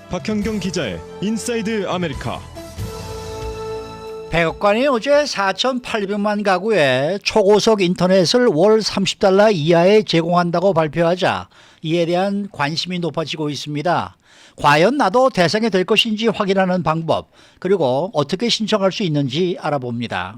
박현경 기자의 인사이드 아메리카. 백악관이 어제 4,800만 가구에 초고속 인터넷을 월 $30 이하에 제공한다고 발표하자 이에 대한 관심이 높아지고 있습니다. 과연 나도 대상이 될 것인지 확인하는 방법, 그리고 어떻게 신청할 수 있는지 알아봅니다.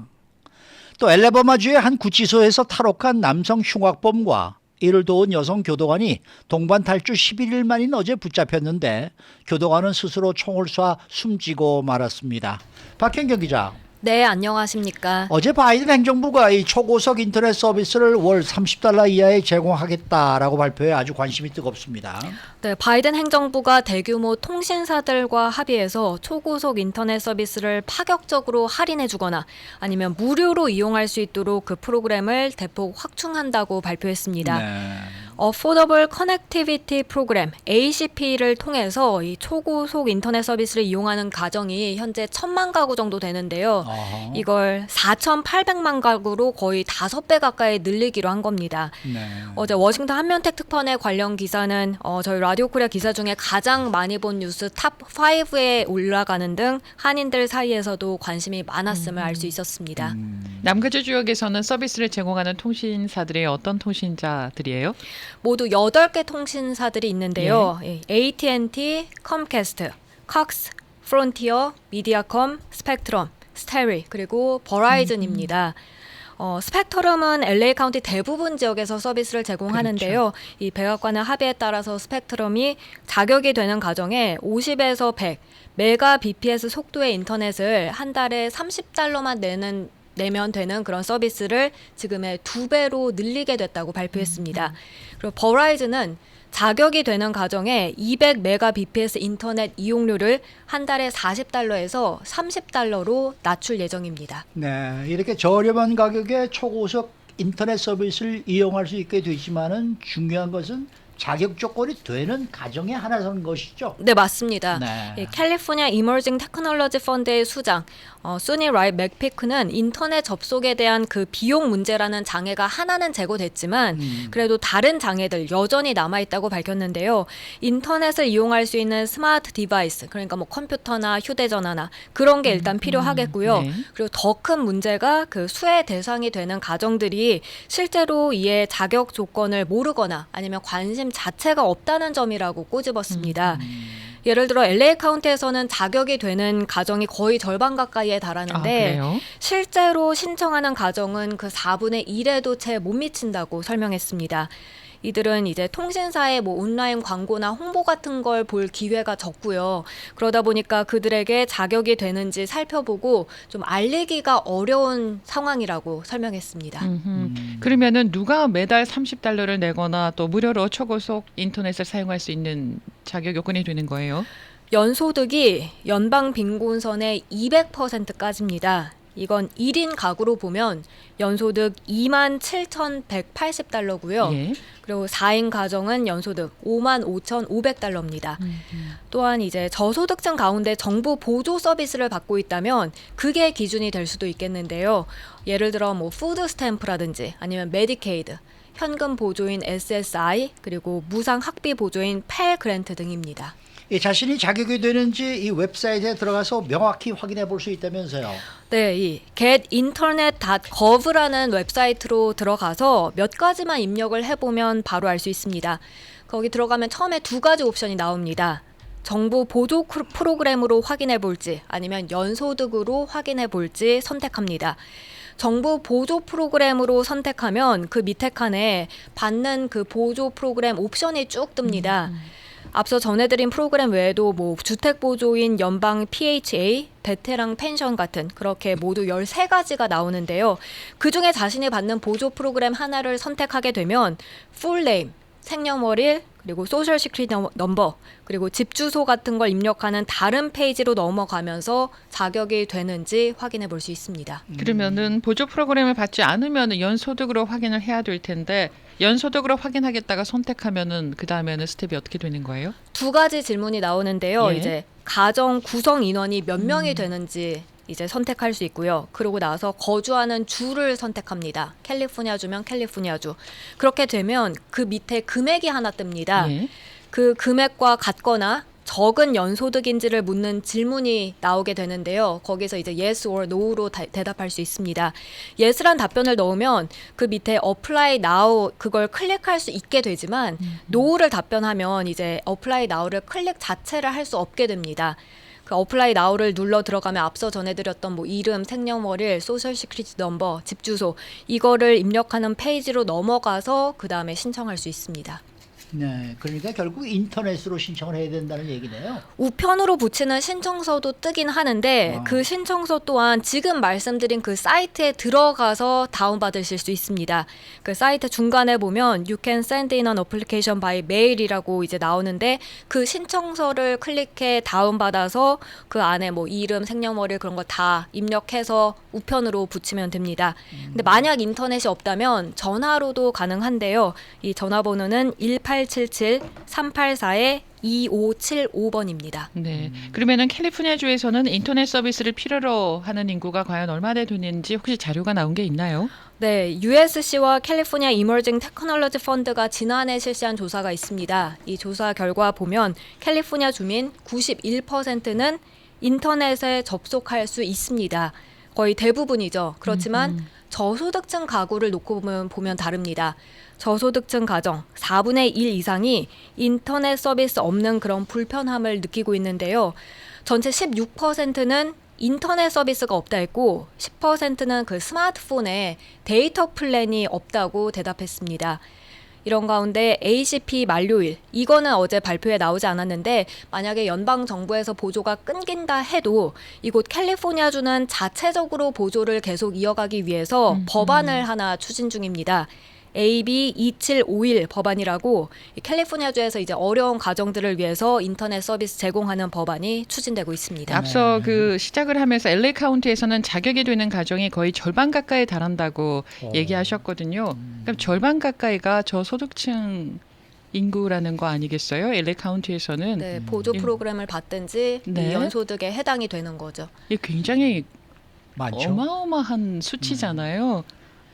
또 엘레버마주의 한 구치소에서 탈옥한 남성 흉악범과 이를 도운 여성 교도관이 동반 탈주 11일 만인 어제 붙잡혔는데 교도관은 스스로 총을 쏴 숨지고 말았습니다. 박현경 기자. 네, 안녕하십니까. 어제 바이든 행정부가 이 초고속 인터넷 서비스를 월 $30 이하에 제공하겠다라고 발표해 아주 관심이 뜨겁습니다. 네, 바이든 행정부가 대규모 통신사들과 합의해서 초고속 인터넷 서비스를 파격적으로 할인해 주거나 아니면 무료로 이용할 수 있도록 그 프로그램을 대폭 확충한다고 발표했습니다. 네. Affordable Connectivity Program (ACP를) 통해서 이 초고속 인터넷 서비스를 이용하는 가정이 현재 1,000만 가구 정도 되는데요. 이걸 4,800만 가구로 거의 5배 가까이 늘리기로 한 겁니다. 네. 어제 워싱턴 한면택 특파원의 관련 기사는 저희 라디오 코리아 기사 중에 가장 많이 본 뉴스 탑 5에 올라가는 등 한인들 사이에서도 관심이 많았음을 알 수 있었습니다. 남가주 지역에서는 서비스를 제공하는 통신사들이 어떤 통신자들이에요? 모두 8개 통신사들이 있는데요. AT&T, 컴캐스트, 칵스, 프론티어, 미디아컴, 스펙트럼, 스테리, 그리고 버라이즌입니다. 스펙트럼은 LA 카운티 대부분 지역에서 서비스를 제공하는데요. 그렇죠. 이 백악관의 합의에 따라서 스펙트럼이 자격이 되는 가정에 50에서 100 메가 bps 속도의 인터넷을 한 달에 $30만 내면 되는 그런 서비스를 지금의 2배로 늘리게 됐다고 발표했습니다. 그리고 버라이즌은 자격이 되는 가정에 200 메가 bps 인터넷 이용료를 한 달에 $40에서 $30로 낮출 예정입니다. 네, 이렇게 저렴한 가격에 초고속 인터넷 서비스를 이용할 수 있게 되지만은 중요한 것은 자격 조건이 되는 가정에 하나라는 것이죠. 네, 맞습니다. 네. 캘리포니아 이머징 테크놀로지 펀드의 수장 소니 라이 맥피크는 인터넷 접속에 대한 그 비용 문제라는 장애가 하나는 제거됐지만 그래도 다른 장애들 여전히 남아있다고 밝혔는데요. 인터넷을 이용할 수 있는 스마트 디바이스, 그러니까 뭐 컴퓨터나 휴대전화나 그런 게 일단 필요하겠고요. 네. 그리고 더 큰 문제가 그 수혜 대상이 되는 가정들이 실제로 이에 자격 조건을 모르거나 아니면 관심 자체가 없다는 점이라고 꼬집었습니다. 예를 들어 LA 카운티에서는 자격이 되는 가정이 거의 절반 가까이에 달하는데 그래요? 실제로 신청하는 가정은 그 4분의 1에도 채 못 미친다고 설명했습니다. 이들은 이제 통신사의 뭐 온라인 광고나 홍보 같은 걸 볼 기회가 적고요. 그러다 보니까 그들에게 자격이 되는지 살펴보고 좀 알리기가 어려운 상황이라고 설명했습니다. 그러면은 누가 매달 $30를 내거나 또 무료로 초고속 인터넷을 사용할 수 있는 자격 요건이 되는 거예요? 연소득이 연방 빈곤선의 200%까지입니다. 이건 1인 가구로 보면 연소득 $27,180고요. 예. 그리고 4인 가정은 연소득 $55,500입니다. 또한 이제 저소득층 가운데 정부 보조 서비스를 받고 있다면 그게 기준이 될 수도 있겠는데요. 예를 들어 뭐 푸드 스탬프라든지 아니면 메디케이드, 현금 보조인 SSI, 그리고 무상 학비 보조인 펠 그랜트 등입니다. 이 자신이 자격이 되는지 이 웹사이트에 들어가서 명확히 확인해 볼 수 있다면서요. 네, 이 getinternet.gov라는 웹사이트로 들어가서 몇 가지만 입력을 해보면 바로 알 수 있습니다. 거기 들어가면 처음에 2가지 옵션이 나옵니다. 정부 보조 프로그램으로 확인해 볼지 아니면 연소득으로 확인해 볼지 선택합니다. 정부 보조 프로그램으로 선택하면 그 밑에 칸에 받는 그 보조 프로그램 옵션이 쭉 뜹니다. 앞서 전해드린 프로그램 외에도 뭐 주택보조인 연방 PHA, 베테랑 펜션 같은 그렇게 모두 13가지가 나오는데요. 그중에 자신이 받는 보조 프로그램 하나를 선택하게 되면 풀네임, 생년월일, 그리고 소셜 시큐리티 넘버, 그리고 집 주소 같은 걸 입력하는 다른 페이지로 넘어가면서 자격이 되는지 확인해 볼 수 있습니다. 그러면은 보조 프로그램을 받지 않으면 연소득으로 확인을 해야 될 텐데 연소득으로 확인하겠다가 선택하면은 그 다음에는 스텝이 어떻게 되는 거예요? 2가지 질문이 나오는데요. 예. 이제 가정 구성 인원이 몇 명이 되는지 이제 선택할 수 있고요. 그러고 나서 거주하는 주를 선택합니다. 캘리포니아주면 캘리포니아주. 그렇게 되면 그 밑에 금액이 하나 뜹니다. 예. 그 금액과 같거나 적은 연소득인지를 묻는 질문이 나오게 되는데요. 거기서 이제 yes or no로 대답할 수 있습니다. yes란 답변을 넣으면 그 밑에 apply now 그걸 클릭할 수 있게 되지만 no를 답변하면 이제 apply now를 클릭 자체를 할 수 없게 됩니다. 그 apply now를 눌러 들어가면 앞서 전해드렸던 뭐 이름, 생년월일, 소셜 시큐리티 넘버, 집 주소 이거를 입력하는 페이지로 넘어가서 그 다음에 신청할 수 있습니다. 네, 그러니까 결국 인터넷으로 신청을 해야 된다는 얘기네요. 우편으로 붙이는 신청서도 뜨긴 하는데 그 신청서 또한 지금 말씀드린 그 사이트에 들어가서 다운받으실 수 있습니다. 그 사이트 중간에 보면 You can send in an application by mail이라고 이제 나오는데 그 신청서를 클릭해 다운받아서 그 안에 뭐 이름, 생년월일 그런 거 다 입력해서 우편으로 붙이면 됩니다. 근데 만약 인터넷이 없다면 전화로도 가능한데요. 이 전화번호는 1877-384-2575번입니다. 네. 그러면은 캘리포니아 주에서는 인터넷 서비스를 필요로 하는 인구가 과연 얼마나 되는지 혹시 자료가 나온 게 있나요? 네, USC와 캘리포니아 이머징 테크놀로지 펀드가 지난해 실시한 조사가 있습니다. 이 조사 결과 보면 캘리포니아 주민 91%는 인터넷에 접속할 수 있습니다. 거의 대부분이죠. 그렇지만 저소득층 가구를 놓고 보면 다릅니다. 저소득층 가정 4분의 1 이상이 인터넷 서비스 없는 그런 불편함을 느끼고 있는데요. 전체 16%는 인터넷 서비스가 없다 했고 10%는 그 스마트폰에 데이터 플랜이 없다고 대답했습니다. 이런 가운데 ACP 만료일, 이거는 어제 발표에 나오지 않았는데 만약에 연방정부에서 보조가 끊긴다 해도 이곳 캘리포니아주는 자체적으로 보조를 계속 이어가기 위해서 법안을 하나 추진 중입니다. AB 2751 법안이라고 캘리포니아주에서 이제 어려운 가정들을 위해서 인터넷 서비스 제공하는 법안이 추진되고 있습니다. 앞서 그 시작을 하면서 LA 카운티에서는 자격이 되는 가정이 거의 절반 가까이 달한다고 얘기하셨거든요. 그럼 절반 가까이가 저소득층 인구라는 거 아니겠어요? LA 카운티에서는. 네, 보조 프로그램을 받든지 네. 이 연소득에 해당이 되는 거죠. 이게 굉장히 많죠. 어마어마한 수치잖아요.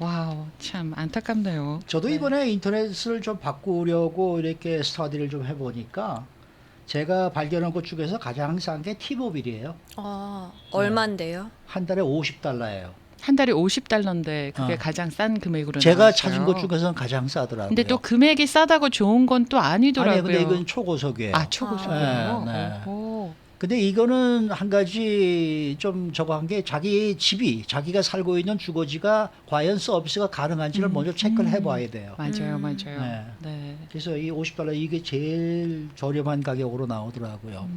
와우, 참 안타깝네요. 저도 이번에 인터넷을 좀 바꾸려고 이렇게 스터디를 좀 해보니까 제가 발견한 것 중에서 가장 싼 게 티모빌이에요. 얼만데요? 한 달에 $50예요. 한 달에 $50인데 그게 어. 가장 싼 금액으로 제가 나왔어요. 찾은 것 중에서는 가장 싸더라고요. 근데 또 금액이 싸다고 좋은 건 또 아니더라고요. 아니, 근데 이건 초고속이에요. 아, 초고속이에요? 네, 네. 오. 근데 이거는 한 가지 좀 저거 한 게 자기 집이 자기가 살고 있는 주거지가 과연 서비스가 가능한지를 먼저 체크를 해봐야 돼요. 맞아요, 맞아요. 네. 네. 그래서 이 $50 이게 제일 저렴한 가격으로 나오더라고요.